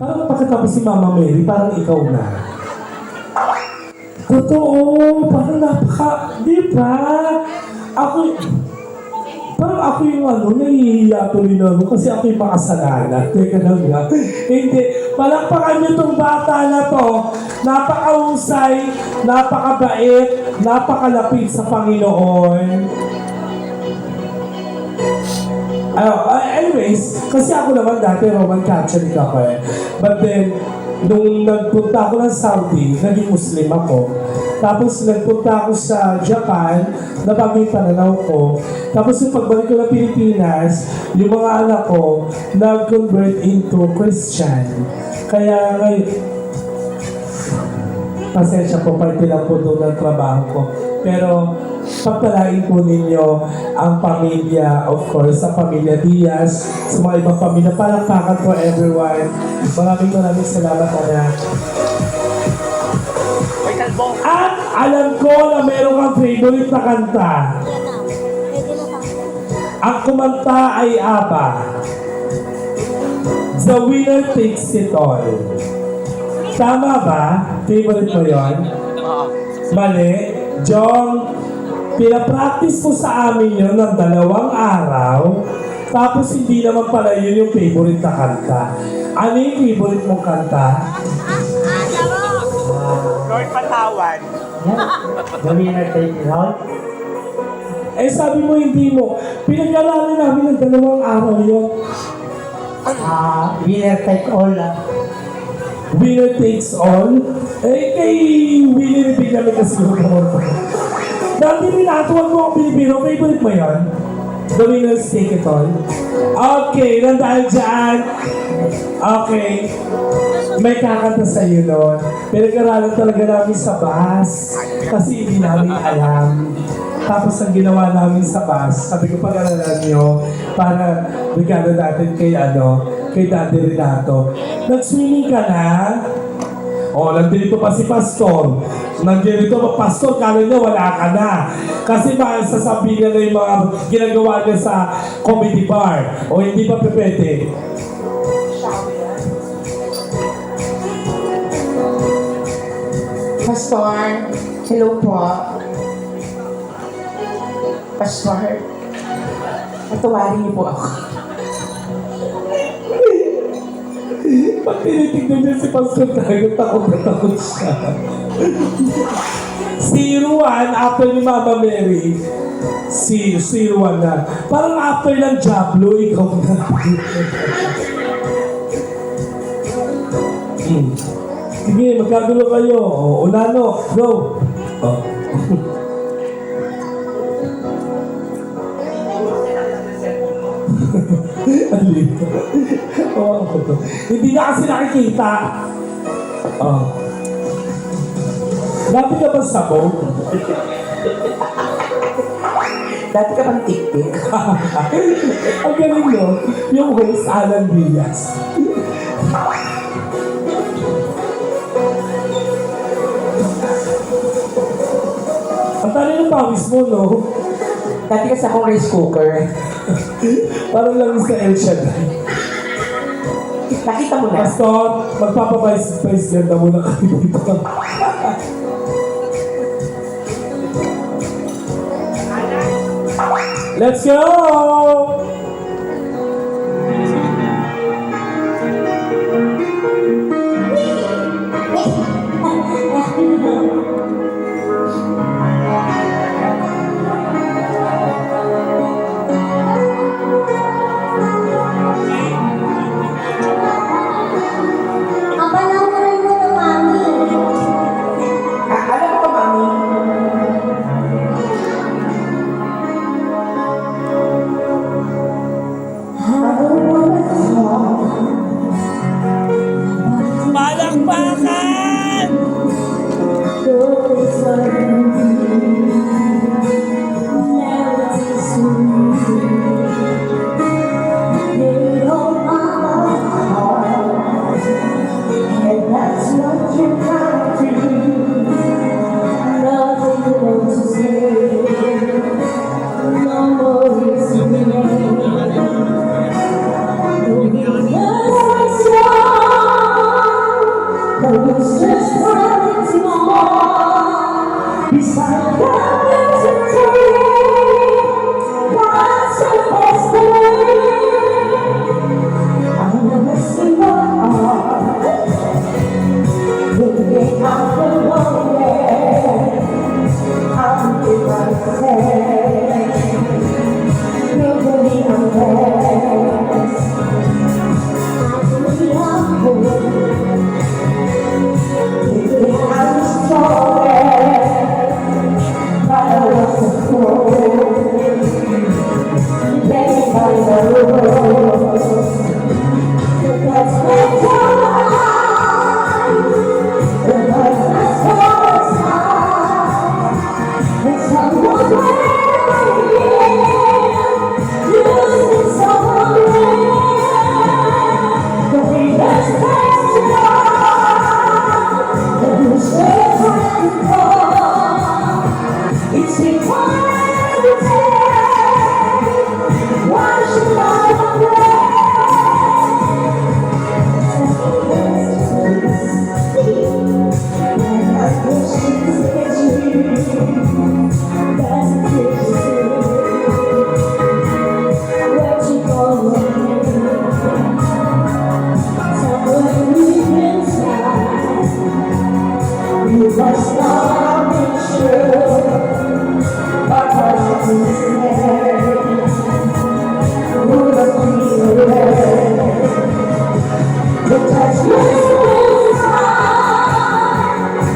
Parang pagkatapos si Mama Mary, parang ikaw na. Totoo, parang di ba? Parang ako yung nahihiya tuloy na kasi ako yung makasalanan. Teka lang nga. Hindi, palakpakan niyo tong bata na to. Napakahusay, napakabait, napakalapit sa Panginoon. Anyways, kasi ako naman dati Roman Catholic ako eh. But then, nung nagpunta ako ng Saudi, naging Muslim ako. Tapos nagpunta ako sa Japan, nabagay pananaw ko. Tapos yung pagbalik ko ng Pilipinas, yung mga anak ko, nag-convert into Christian. Kaya ngayon, pasensya po, parte lang po doon ng trabaho ko. Pero, pagpalain po ninyo ang pamilya, of course, sa pamilya Diaz, sa mga ibang pamilya. Palakpakan po everyone. Maraming salamat, anak. At alam ko na meron kang favorite na kanta. Ang kumanta ay ABBA. The Winner Takes It All. Tama ba? Favorite mo yun? Mali. Jong, pinapractice ko sa amin yun ng 2 araw. Tapos hindi naman pala yun yung favorite na kanta. Ano yung favorite mong kanta? Lord Patawan. The Winner Takes It All. Eh sabi mo hindi mo. Pinag-aralan namin ng 2 araw yun. Winner Take All. Winner Takes All. Eh kay Winner Big namin kasi naman po. Dati pinatuan mo ang Pilipino. Favorite mo yun? The Winners Take It All. Okay, nandahal dyan. Okay. May kakanta sa'yo nun. Pinag-aralan talaga namin sa bus. Kasi hindi namin alam. Tapos ang ginawa namin sa bus, sabi ko pag-aralan nyo para regalo natin kay Daddy Renato. Nag-swimming ka na? O, nandito pa si Pastor. Nandito pa, Pastor, kala niya wala ka na. Kasi sasabihin niya na yung mga ginagawa niya sa comedy bar. O, hindi pa pwede. Pastor, hello po. Pastor, patawarin niyo po ako. Pag tinitignan niya si Pastor tayo, takot na takot siya. Si Ruan, after ni Mama Mary, si Ruan na, parang after ng Diablo, ikaw na. Sige, magkagulo kayo. O, Unano, go. Oh. Alito. Oh, hindi na kasi nakikita. Oh. Dati ka ba sabog? Dati ka bang tik-tik? Ang galing no? Yung host, Alan Villas. Ang tali ng pawis mo, no? Dati ka sa akong rice cooker. Parang lang sa El Shaddai. Nakita mo na? Pastor, magpapabayis ganda muna kami dito. Let's go! Alam ko, Mami. was just running small beside God today. God's the best way. I'll never see my heart looking out the lonely. I'll be myself. Nobody unless I am I'm sorry, but I wasn't cold. Begging by the road, that's my time. The life that's falls high, and someone waiting, losing someone the way that's best to know. It's impossible to say. Why should I you must not be sure, but was sincere. You must be aware. The touch you inside,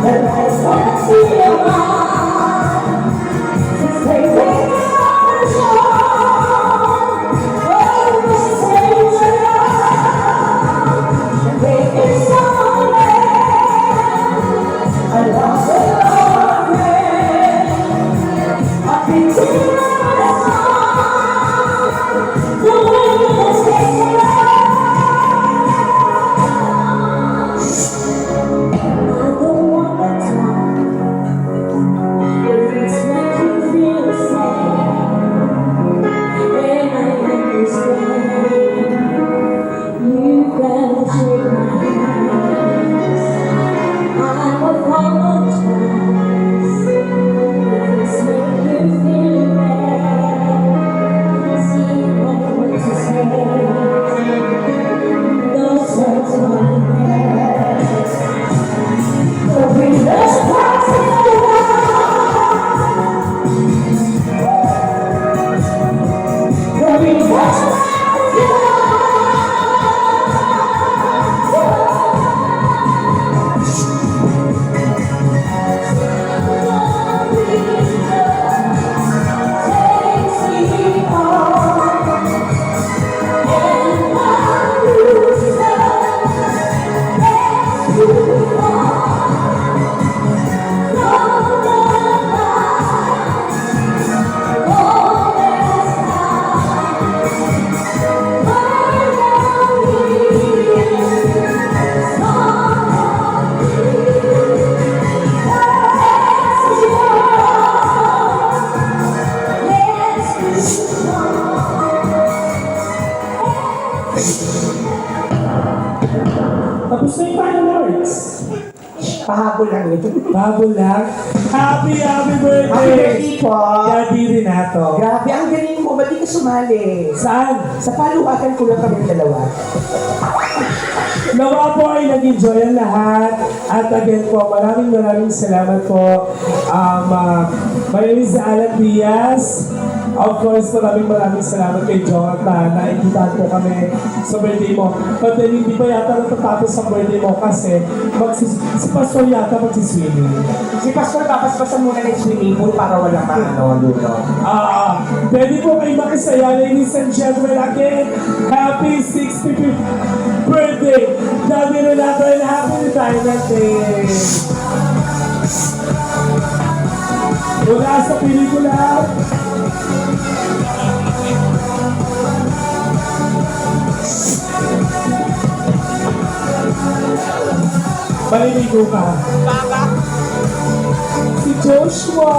the lights that see your mind, to stay with the shore. Oh, the stranger, making somewhere. I love the Lord, I've been singing my song, the wind has taken I don't want to talk, if it's make you feel sad, and I understand, you gotta take my hands. I apologize if it's make you feel bad. See what to say. Those words are my best. The windows passing the windows passing Tapos na yung fireworks. Pahabol lang ito. Bago lang. Happy Happy birthday! birthday po. Daddy Renato. Grabe, ang galing mo. Ba't di ka sumali? Saan? Sa paluwatan ko lang kami dalawa. Nawa po ay nag-enjoy ang lahat. At again po, maraming salamat po. My name is Alan Diaz. Of course, maraming salamat kay Jonathan. Naikita po kami sa birthday mo. But then, hindi pa yata natatapos ang birthday mo kasi si Pastor yata magsiswimming. Si Pastor, papaspasan muna ng swimming pool para walang lulo. Pwede po kayo makisaya, ladies and gentlemen. Again, happy 65th birthday! Daddy Renato and happy retirement day! Mula sa pelikula, maliligo ka. Si Joshua!